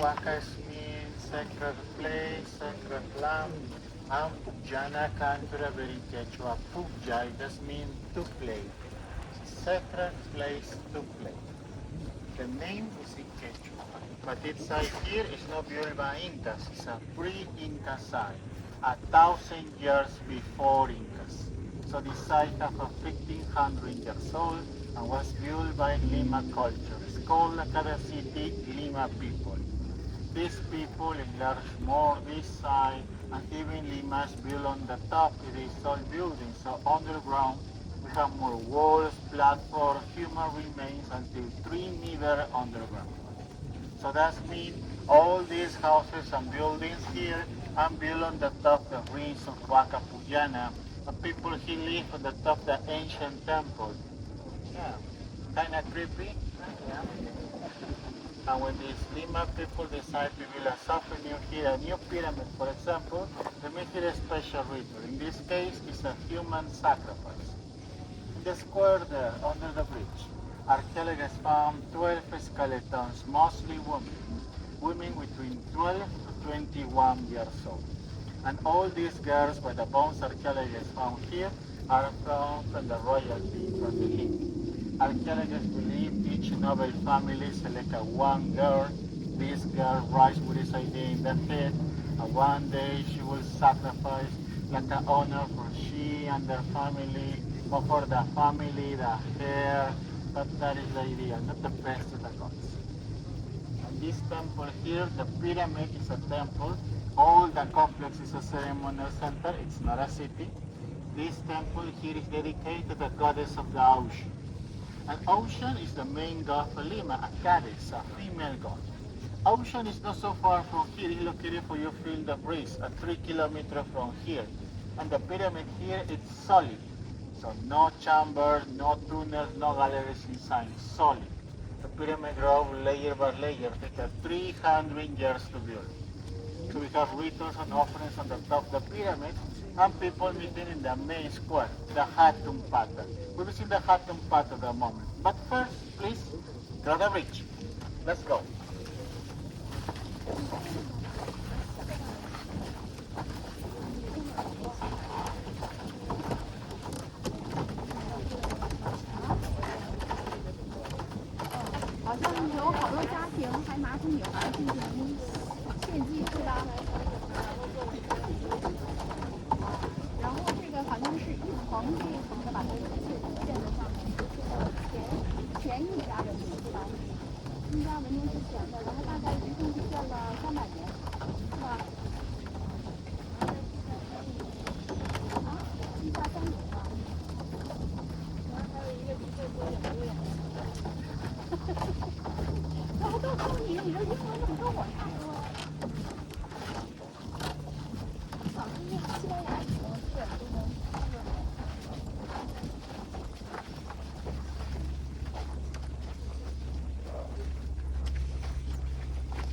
Huaca means sacred place, sacred land, and Pucllana country in Quechua. Pucllay, that means to play. Sacred place to play. The name is in Quechua, but this site here is not built by Incas. It's a pre-Inca site, 1,000 years before Incas. So this site is 1,500 years old and was built by Lima culture. It's called like the city Lima people. These people enlarge more this side, and even Lima's built on the top. It is all buildings, so underground we have more walls, platforms, human remains until 3 meters underground. So that means all these houses and buildings here are built on the top of the ruins of Huaca Pucllana. The people here live on the top of the ancient temple. Yeah, kind of creepy. Yeah. And when these Lima people decide to build a souvenir here, a new pyramid, for example, they make it a special ritual. In this case, it's a human sacrifice. In the square there, under the bridge, archaeologists found 12 skeletons, mostly women between 12 to 21 years old. And all these girls, by the bones archaeologists found here, are from the royalty, from the elite. Archaeologists believe each noble family select one girl. This girl rises with this idea in the head, and one day she will sacrifice like an honor for she and their family, or for the family, the hair. But that is the idea, not the best of the gods. And this temple here, the pyramid is a temple. All the complex is a ceremonial center. It's not a city. This temple here is dedicated to the goddess of the ocean. And Ocean is the main god for Lima, a goddess, a female god. Ocean is not so far from here. It's located for you feel the breeze, at 3 kilometers from here. And the pyramid here is solid. So no chambers, no tunnels, no galleries inside, solid. The pyramid grows layer by layer. It takes 300 years to build. So we have rituals and offerings on the top of the pyramid, and people meeting in the main square, the Hatun Pata. We will see the Hatun Pata at the moment. But first, please, go the bridge. Let's go.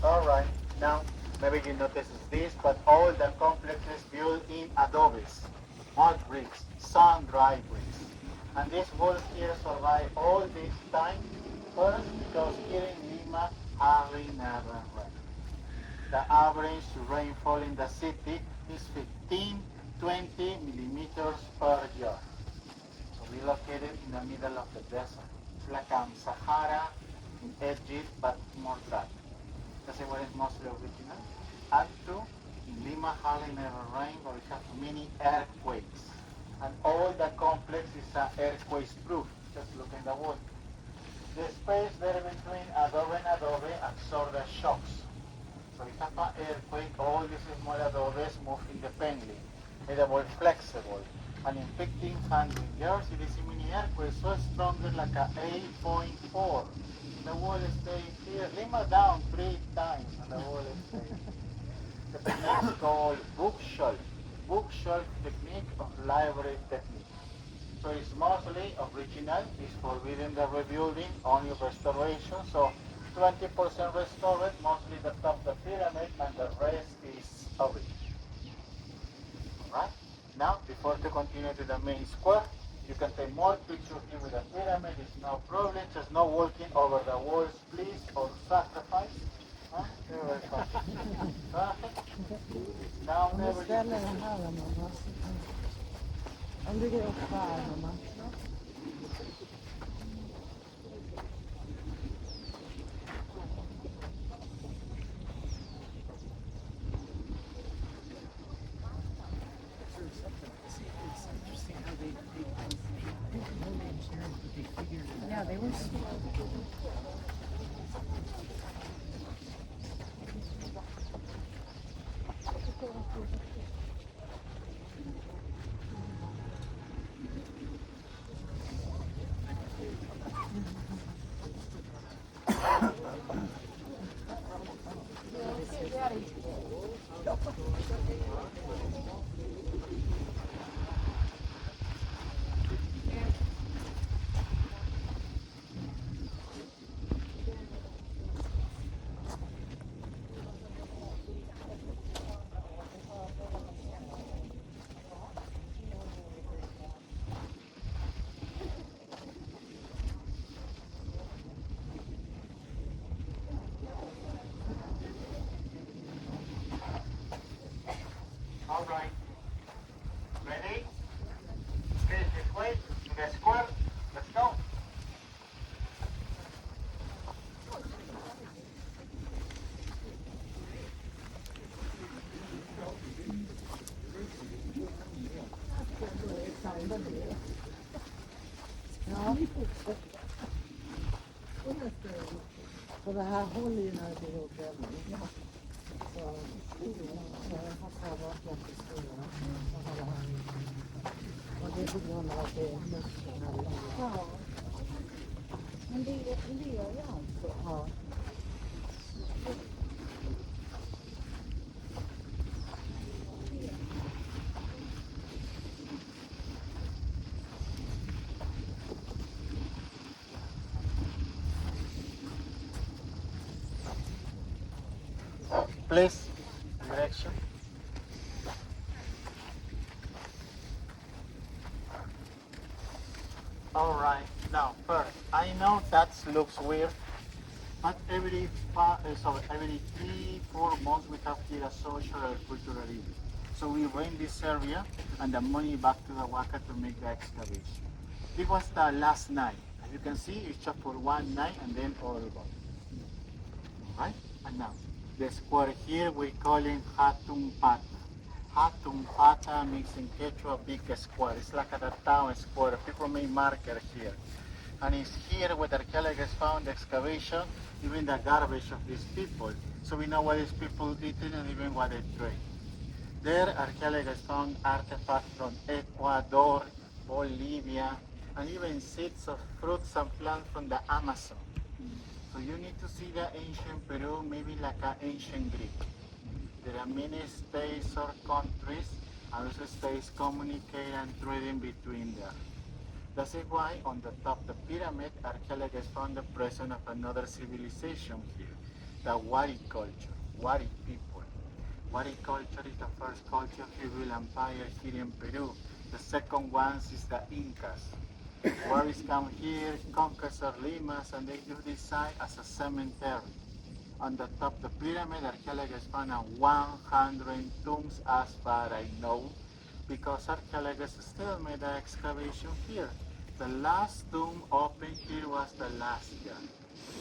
Alright, now maybe you notice this, but all the complexes built in adobes, mud bricks, sun-dried bricks. And this wall here survived all this time, first because here in Lima, hardly never rain. The average rainfall in the city is 15-20 millimeters per year. So we're located in the middle of the desert. It's like Sahara in Egypt, but more dry. That's why it's mostly original. Add to, in Lima hardly never rain, but we have many earthquakes. And all the complex is earthquake proof. Just look in the wall. The space there between adobe and adobe absorb the shocks. So we have an earthquake, all these small adobes move independently. They are more flexible. And in 1500 years, it is a mini earthquake so stronger like a 8.4. The wall stays here. Lima down 3 times and the wall stays. The technique is called bookshelf technique of library technique. So it's mostly original, it's forbidden the rebuilding, only restoration. So 20% restored, mostly the top of the pyramid, and the rest is original. Alright? Now, before to continue to the main square, you can take more pictures here with the pyramid, it's no problem, just no walking over the walls, please, or sacrifice. Huh? Now Nu never ställer den här då, mamma. Den ligger uppe här, mamma. Yeah, they were small. All right. Ready? Face this way. In the square. Let's go. Ja. Så det här håller ju när det blir uppvärmning. Så jag har varit jättestora. Och det är på grund av att det är musklerna. Ja. Men det gör jag alltså. Ja. Please. Direction. All right. Now, first, I know that looks weird, but every 3-4 months we have here a social or cultural event. So we rent this area and the money back to the Huaca to make the excavation. It was the last night. As you can see, it's just for one night and then all gone. All right? And now, the square here we call it Hatun Pata. Hatun Pata means in Quechua big square. It's like a town square. People make marker here. And it's here where the archaeologists found the excavation, even the garbage of these people. So we know what these people eating and even what they drink. There, archaeologists found artifacts from Ecuador, Bolivia, and even seeds of fruits and plants from the Amazon. So you need to see the ancient Peru, maybe like an ancient Greek. There are many states or countries, and those states communicate and trading between them. That's why on the top of the pyramid, archaeologists found the presence of another civilization here, the Wari culture, Wari people. Wari culture is the first culture of the Royal Empire here in Peru. The second one is the Incas. Waris come here, conquer Lima, and they use this site as a cemetery. On the top of the pyramid, archaeologists found 100 tombs as far as I know, because archaeologists still made the excavation here. The last tomb opened here was the last year.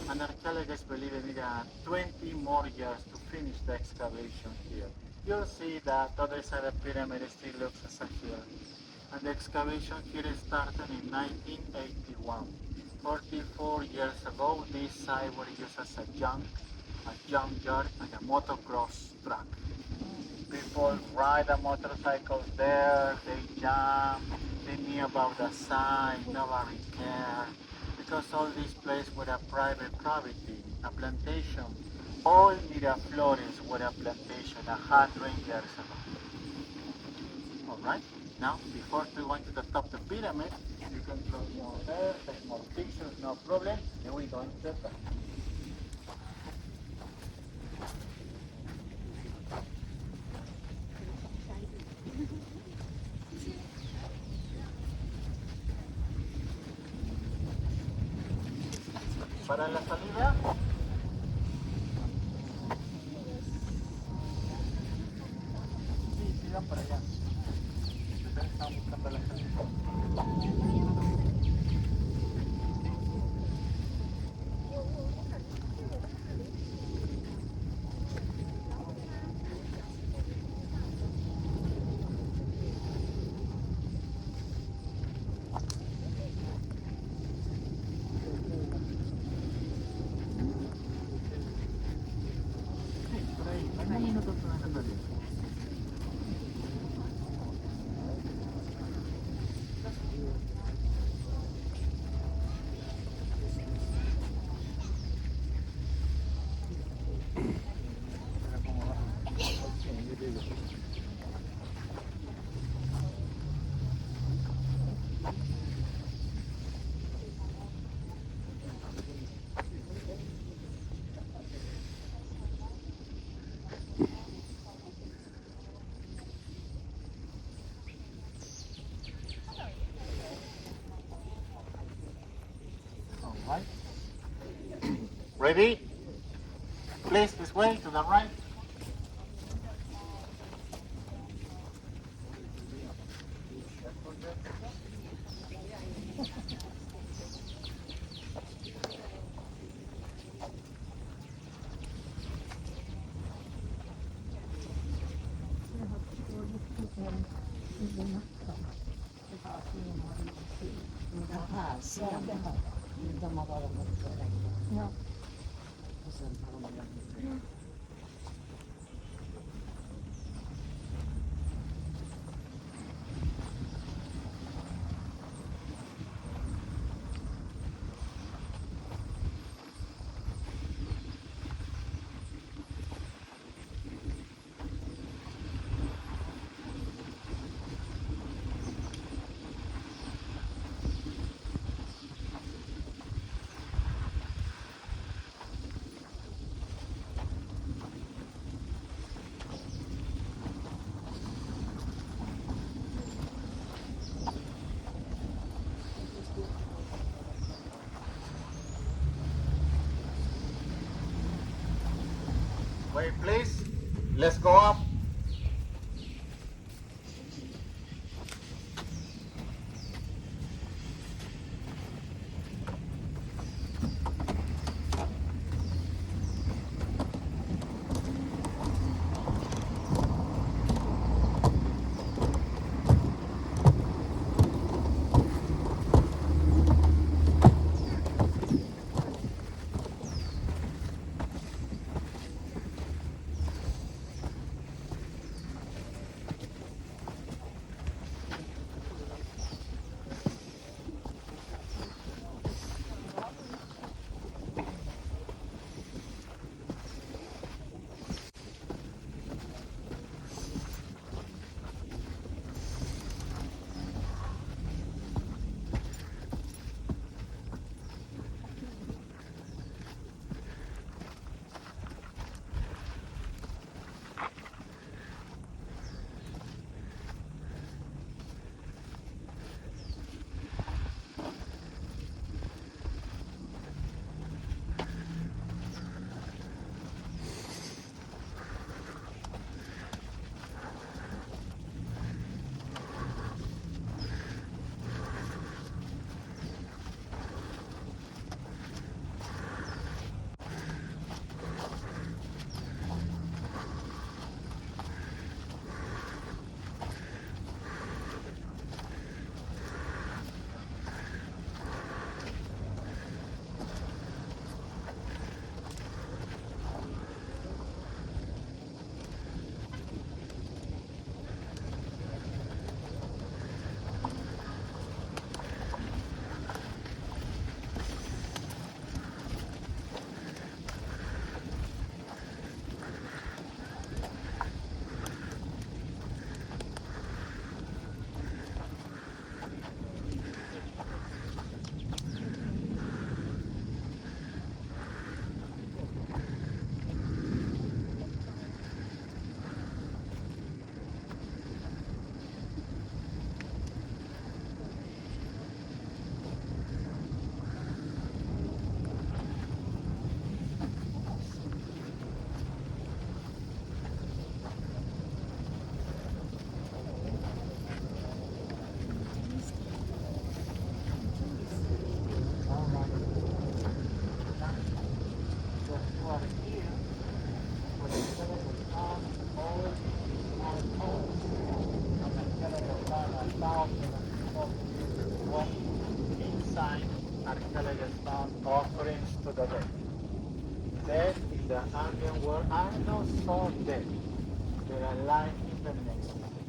And archaeologists believe it needed 20 more years to finish the excavation here. You'll see that the other side of the pyramid still looks as a hill. And the excavation here started in 1981. 44 years ago, this site was used as a junkyard and a motocross track. People ride the motorcycles there, they jump, they knew about the sign, nobody cared. Because all these places were a private property, a plantation. All Miraflores were a plantation 100 years ago. Alright, now before we go to the top of the pyramid, you can close more there, take more pictures, no problem, and we go into the back. Para la salida, para allá. Ustedes están buscando la salida. Sí, por ahí. Hay un minuto para la salida. Mira cómo va. Sí, yo digo. All right. Ready? Please, this way to the right. Wait, please. Let's go up. no soul dead. They're alive in the next life.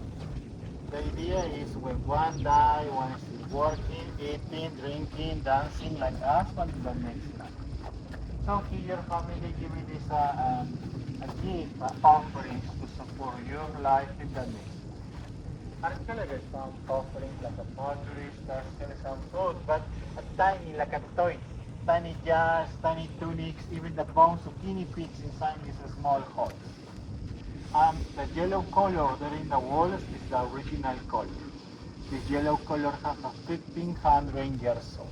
The idea is when one die, one is still working, eating, drinking, dancing like us, but in the next life. So here your family give me this a gift, offerings to support your life in the next life. Archaeological some offerings like a pottery, statues, some food, but a tiny, like a toy. Tiny jars, tiny tunics, even the bones of guinea pigs inside these small holes. The yellow color there in the walls is the original color. This yellow color has a 1500 years old.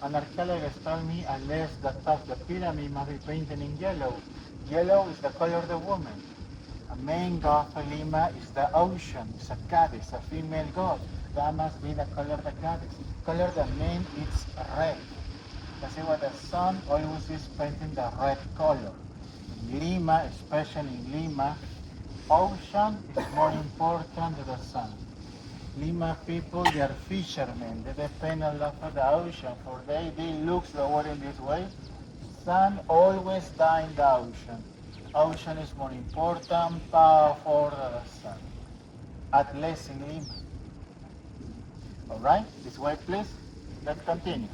An archaeologist told me unless the top of the pyramid must be painted in yellow. Yellow is the color of the woman. A main god for Lima is the ocean. It's a goddess, a female god. That must be the color of the goddess. Color of the man is red. That's why the sun always is painting the red color. In Lima, especially in Lima, ocean is more important than the sun. Lima people, they are fishermen. They depend a lot on the ocean. For they look the world in this way. Sun always die in the ocean. Ocean is more important, powerful than the sun. At least in Lima. All right? This way, please. Let's continue.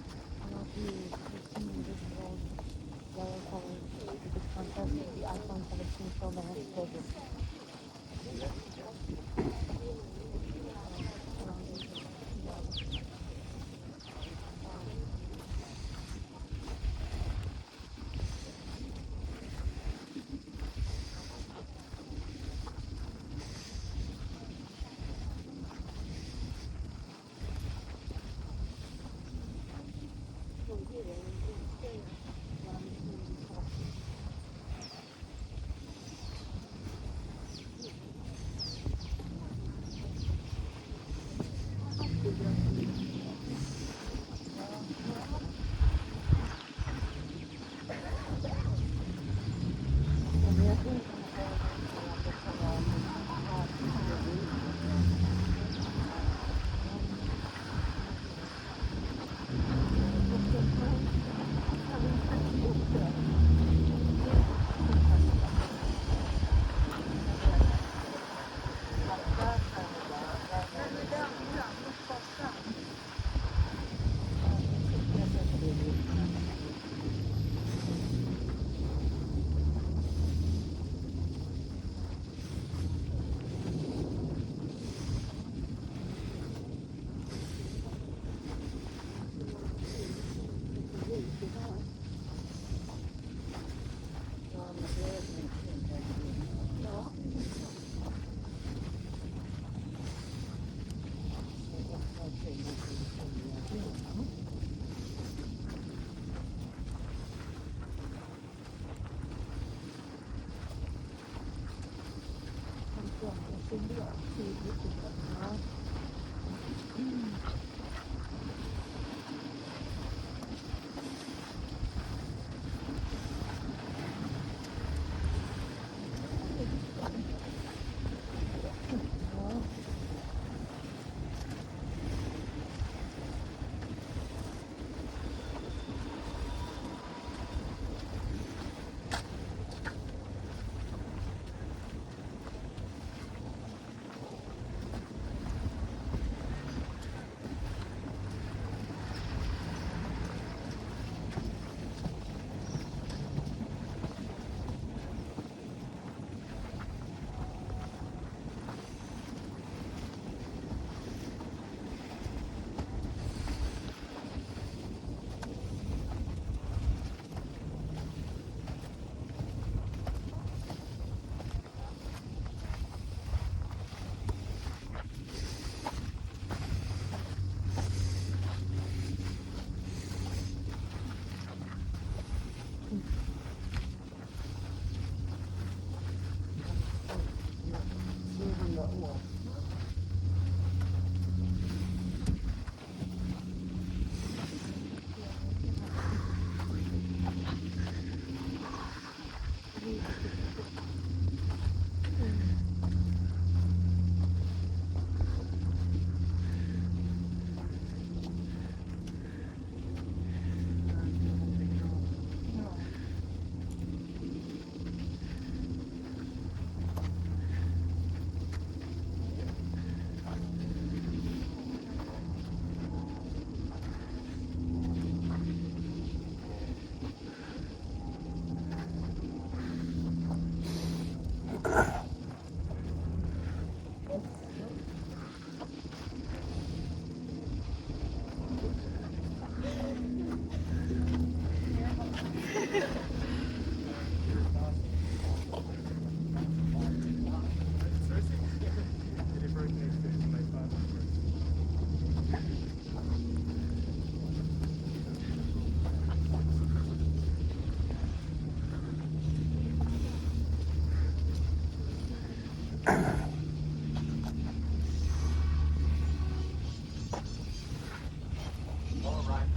All right.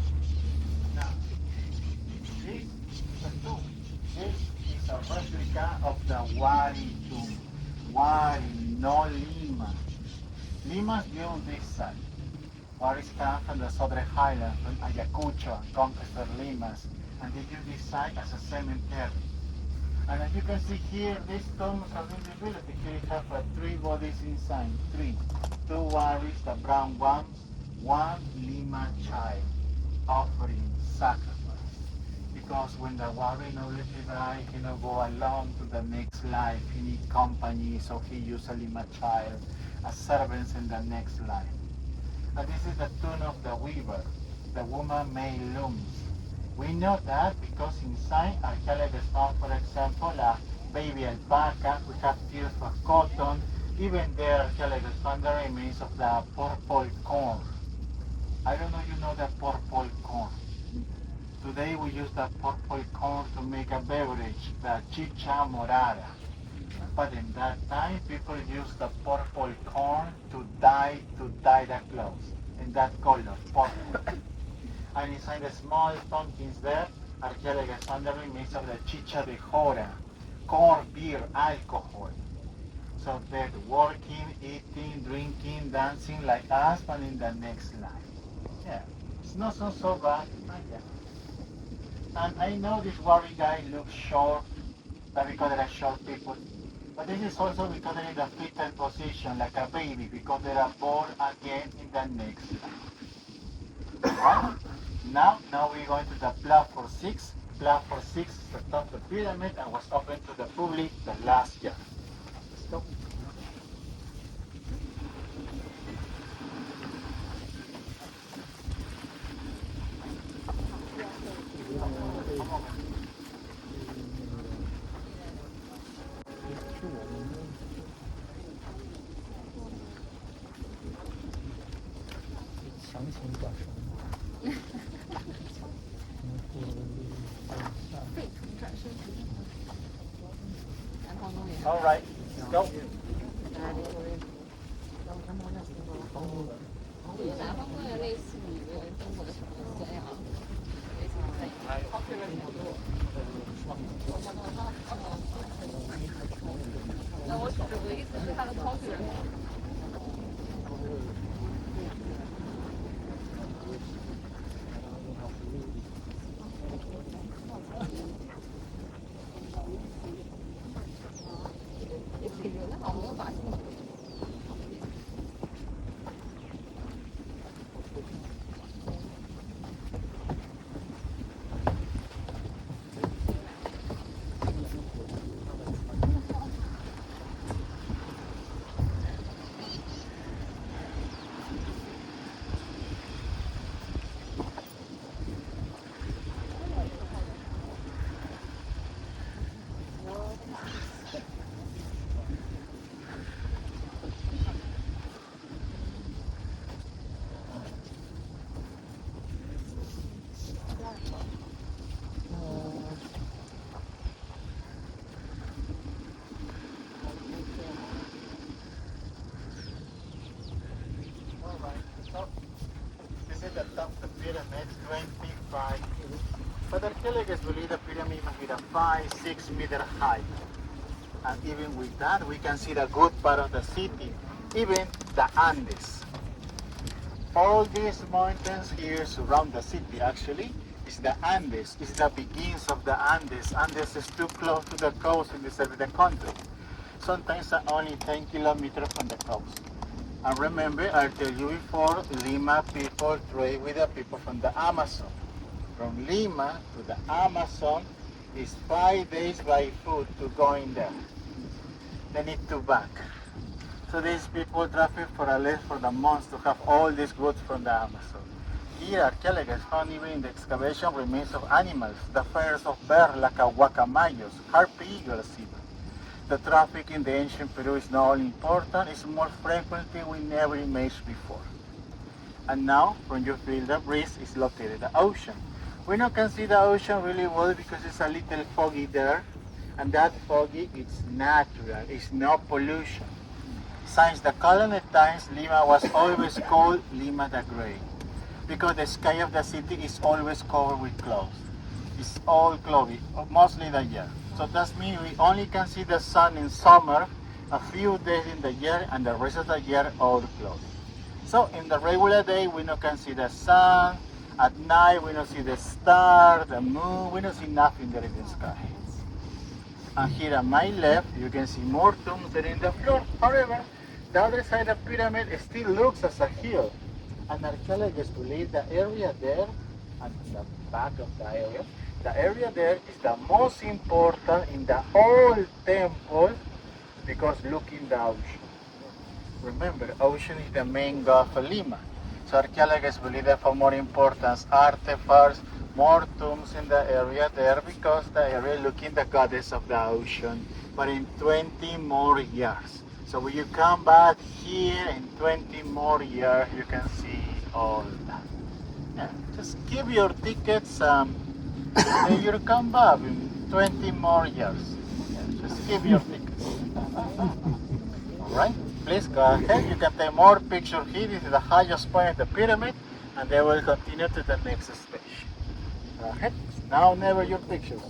Now, this is a tomb. This is a replica of the Wari tomb. Wari, no Lima. Lima's built this side. Waris come from the southern highlands, from Ayacucho and conquered Limas, and they use this site as a cemetery. And as you can see here, these tombs of invisibility, here you have three bodies inside, three. Two Waris, the brown ones, one Lima child, offering sacrifice. Because when the Wari knowledge die, he no go alone to the next life. He need company, so he use a Lima child as servants in the next life. And this is the tomb of the weaver. The woman made looms. We know that because inside archaeologists found, for example, a baby alpaca. We have tears of cotton. Even there, archaeologists found the remains of the purple corn. I don't know if you know the purple corn. Today we use the purple corn to make a beverage, the chicha morada. But in that time, people used the purple corn to dye the clothes in that color, purple. And inside the small pumpkins there, archaeologists found the remains of the chicha de jora, corn, beer, alcohol. So they're working, eating, drinking, dancing like us, but in the next life. Yeah, it's not so bad. Yeah. And I know this warrior guy looks short, but because there are short people. But this is also because they're in the fetal position, like a baby, because they are born again in the next life. Right? Now we're going to the platform 6. Platform 6 is the top of the pyramid and was open to the public the last year. Let's go. All right, let's go. The top of the pyramid, 25. But archaeologists believe the pyramid must be 5-6 meter high. And even with that, we can see the good part of the city, even the Andes. All these mountains here surround the city, actually, is the Andes. It's the beginnings of the Andes. Andes is too close to the coast in this area of the country. Sometimes only 10 kilometers from the coast. And remember, I tell you before, Lima people trade with the people from the Amazon. From Lima to the Amazon is 5 days by foot to go in there. they need to back. So these people traffic for at least for the months to have all these goods from the Amazon. Here, archaeologists found even in the excavation remains of animals, the feathers of bears like a guacamayos, harpy eagles even. The traffic in the ancient Peru is not only important, it's more frequently we never imagined before. And now, when you feel the breeze, it's located in the ocean. We now can see the ocean really well because it's a little foggy there, and that foggy is natural, it's no pollution. Since the colonial times, Lima was always called Lima the Grey, because the sky of the city is always covered with clouds. It's all cloudy, mostly the year. So that means we only can see the sun in summer, a few days in the year, and the rest of the year all cloudy. So in the regular day, we don't can see the sun. At night, we don't see the star, the moon, we don't see nothing there in the sky. And here at my left, you can see more tombs than in the floor. However, the other side of the pyramid still looks as a hill. And archaeologists believe the area there, and the back of the area there is the most important in the whole temple because look in the ocean. Remember, ocean is the main god for Lima. So archaeologists believe that for more important artifacts, more tombs in the area there because the area looking the goddess of the ocean, but in 20 more years. So when you come back here in 20 more years, you can see all that. Yeah, just give your tickets and you'll come back in 20 more years. Yeah, just give your tickets. Alright, please go ahead. You can take more pictures here. This is the highest point of the pyramid, and then we'll continue to the next station. Go ahead. Now never your pictures.